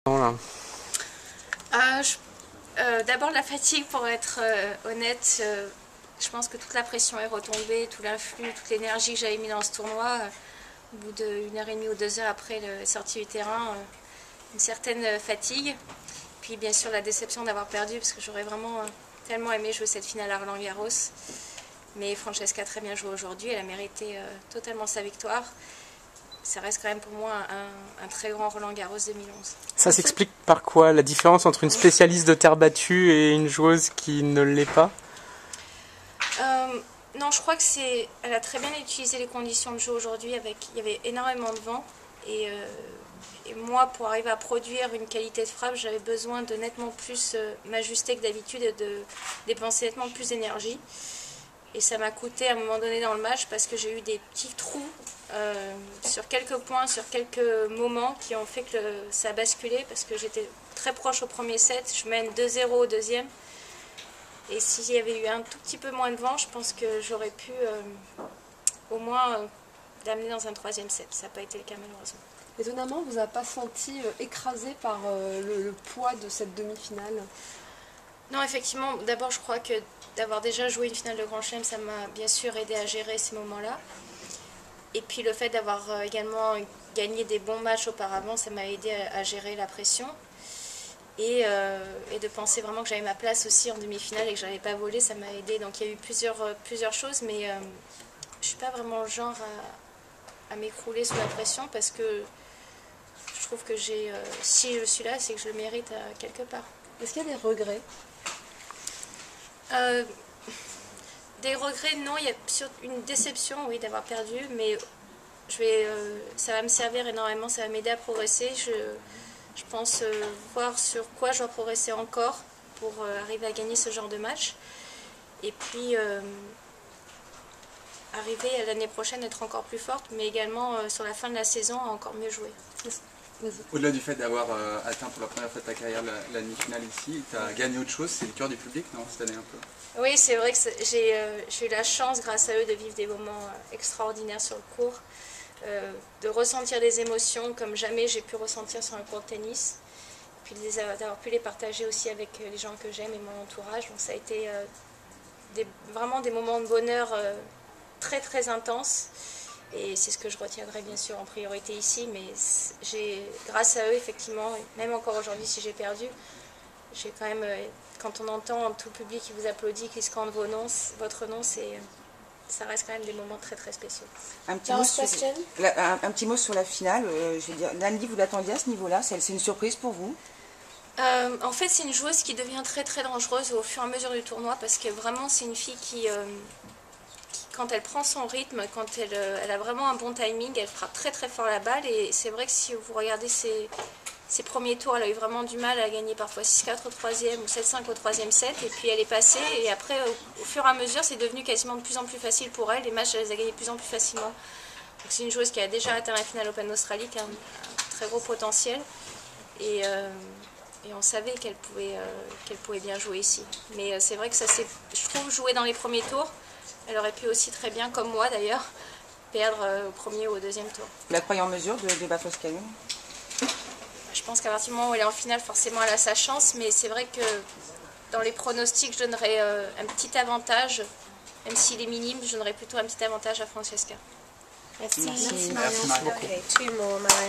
Voilà. D'abord la fatigue, pour être honnête. Je pense que toute la pression est retombée, tout l'influx, toute l'énergie que j'avais mis dans ce tournoi. Au bout d'une heure et demie ou 2 heures après la sortie du terrain, une certaine fatigue. Puis bien sûr la déception d'avoir perdu, parce que j'aurais vraiment tellement aimé jouer cette finale à Roland-Garros. Mais Francesca a très bien joué aujourd'hui, elle a mérité totalement sa victoire. Ça reste quand même pour moi un très grand Roland-Garros 2011. Ça s'explique par quoi, la différence entre une spécialiste de terre battue et une joueuse qui ne l'est pas? Non, je crois que elle a très bien utilisé les conditions de jeu aujourd'hui. Il y avait énormément de vent. Et moi, pour arriver à produire une qualité de frappe, j'avais besoin de nettement plus m'ajuster que d'habitude et de dépenser nettement plus d'énergie. Et ça m'a coûté à un moment donné dans le match, parce que j'ai eu des petits trous sur quelques points, sur quelques moments qui ont fait que ça a basculé, parce que j'étais très proche au premier set. Je mène 2-0 au deuxième. Et s'il y avait eu un tout petit peu moins de vent, je pense que j'aurais pu au moins l'amener dans un troisième set. Ça n'a pas été le cas malheureusement. Étonnamment, vous n'avez pas senti écrasé par le poids de cette demi-finale? Non, effectivement, d'abord je crois que d'avoir déjà joué une finale de Grand Chelem, ça m'a bien sûr aidé à gérer ces moments-là. Et puis le fait d'avoir également gagné des bons matchs auparavant, ça m'a aidé à gérer la pression. Et de penser vraiment que j'avais ma place aussi en demi-finale et que je n'allais pas voler, ça m'a aidé. Donc il y a eu plusieurs choses, mais je ne suis pas vraiment le genre à m'écrouler sous la pression, parce que je trouve que si je suis là, c'est que je le mérite quelque part. Est-ce qu'il y a des regrets? Des regrets, non. Il y a une déception, oui, d'avoir perdu, mais ça va me servir énormément, ça va m'aider à progresser. Je pense voir sur quoi je dois progresser encore pour arriver à gagner ce genre de match. Et puis arriver à l'année prochaine être encore plus forte, mais également sur la fin de la saison à encore mieux jouer. Au-delà du fait d'avoir atteint pour la première fois de ta carrière la demi-finale ici, tu as gagné autre chose, c'est le cœur du public, non, cette année un peu? Oui, c'est vrai que j'ai eu la chance, grâce à eux, de vivre des moments extraordinaires sur le court. De ressentir des émotions comme jamais j'ai pu ressentir sur un court de tennis, puis d'avoir pu les partager aussi avec les gens que j'aime et mon entourage. Donc ça a été vraiment des moments de bonheur très très intenses, et c'est ce que je retiendrai bien sûr en priorité ici. Mais grâce à eux, effectivement, même encore aujourd'hui, si j'ai perdu, j'ai quand même, quand on entend tout le public qui vous applaudit, qui scande votre nom, ça reste quand même des moments très très spéciaux. Un petit mot sur la finale. Je veux dire, Nandi, vous l'attendiez à ce niveau-là? C'est une surprise pour vous? En fait, c'est une joueuse qui devient très très dangereuse au fur et à mesure du tournoi, parce que vraiment c'est une fille qui quand elle prend son rythme, quand elle a vraiment un bon timing, elle frappe très très fort la balle. Et c'est vrai que si vous regardez ses premiers tours, elle a eu vraiment du mal à gagner parfois 6-4 au troisième ou 7-5 au troisième set, et puis elle est passée, et après au fur et à mesure c'est devenu quasiment de plus en plus facile pour elle. Les matchs, elle les a gagnés de plus en plus facilement. Donc c'est une joueuse qui a déjà atteint la finale Open d'Australie, qui a un très gros potentiel, et on savait qu'elle pouvait bien jouer ici. Mais c'est vrai que ça s'est, je trouve, joué dans les premiers tours. Elle aurait pu aussi très bien, comme moi d'ailleurs, perdre au premier ou au deuxième tour. Vous la croyez en mesure de battre Oscar? Je pense qu'à partir du moment où elle est en finale, forcément elle a sa chance, mais c'est vrai que dans les pronostics, je donnerais un petit avantage, même s'il est minime, je donnerais plutôt un petit avantage à Francesca. Merci. Merci Marion. Okay, two more, Marion.